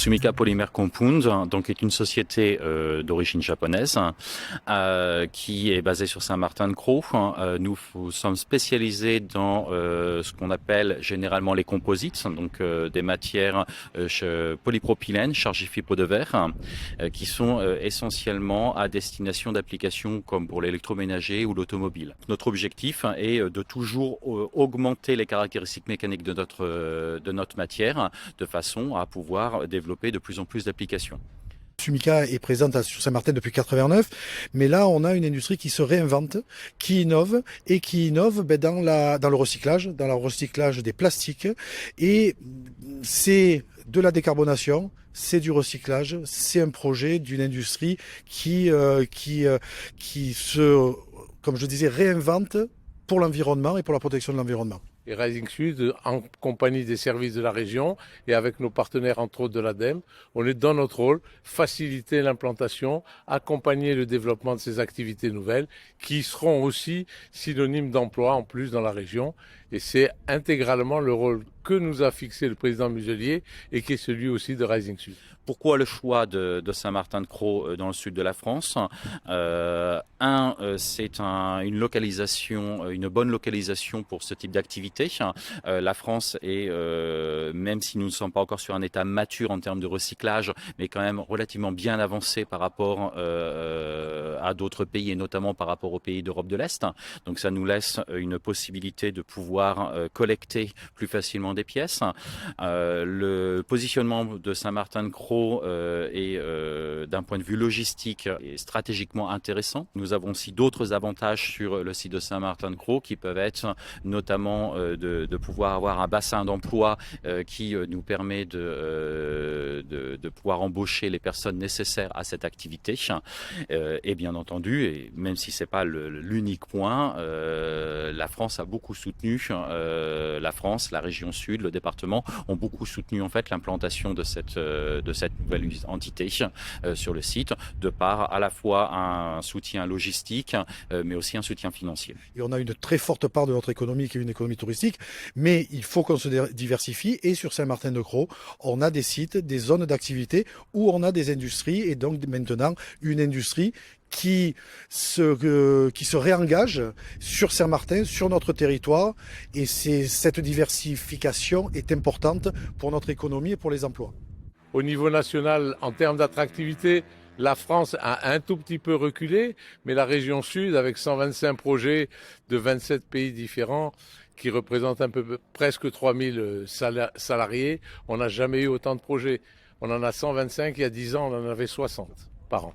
Sumika Polymer Compound, donc est une société d'origine japonaise qui est basée sur Saint-Martin-de-Crau. Nous sommes spécialisés dans ce qu'on appelle généralement les composites, donc des matières polypropylène, chargées fibres de verre, qui sont essentiellement à destination d'applications comme pour l'électroménager ou l'automobile. Notre objectif est de toujours augmenter les caractéristiques mécaniques de notre matière de façon à pouvoir développer de plus en plus d'applications. Sumika est présente sur Saint-Martin depuis 89, mais là on a une industrie qui se réinvente, qui innove dans le recyclage des plastiques, et c'est de la décarbonation, c'est du recyclage, c'est un projet d'une industrie qui se, comme je disais, réinvente pour l'environnement et pour la protection de l'environnement. Et Rising Sud, en compagnie des services de la région et avec nos partenaires, entre autres de l'ADEME, on est dans notre rôle, faciliter l'implantation, accompagner le développement de ces activités nouvelles qui seront aussi synonymes d'emploi en plus dans la région. Et c'est intégralement le rôle que nous a fixé le président Muselier et qui est celui aussi de Rising Sud. Pourquoi le choix de Saint-Martin-de-Crau dans le sud de la France? C'est une localisation, une bonne localisation pour ce type d'activité. La France est, même si nous ne sommes pas encore sur un état mature en termes de recyclage, mais quand même relativement bien avancé par rapport à d'autres pays et notamment par rapport aux pays d'Europe de l'Est. Donc ça nous laisse une possibilité de pouvoir collecter plus facilement des pièces. Le positionnement de Saint-Martin-de-Crau est d'un point de vue logistique et stratégiquement intéressant. Nous avons aussi d'autres avantages sur le site de Saint-Martin-de-Crau qui peuvent être notamment de pouvoir avoir un bassin d'emploi qui nous permet de pouvoir embaucher les personnes nécessaires à cette activité. Et bien entendu, et même si c'est pas l'unique point, la France a beaucoup soutenu, la France, la région sud, le département ont beaucoup soutenu en fait l'implantation de cette nouvelle entité sur le site, de par à la fois un soutien logistique, mais aussi un soutien financier. Et on a une très forte part de notre économie qui est une économie touristique, mais il faut qu'on se diversifie. Et sur Saint-Martin-de-Crau, on a des sites, des zones d'activité où on a des industries, et donc maintenant une industrie qui se réengage sur Saint-Martin, sur notre territoire, et cette diversification est importante pour notre économie et pour les emplois. Au niveau national, en termes d'attractivité, la France a un tout petit peu reculé, mais la région sud, avec 125 projets de 27 pays différents, qui représentent presque 3000 salariés, on n'a jamais eu autant de projets. On en a 125, il y a 10 ans, on en avait 60 par an.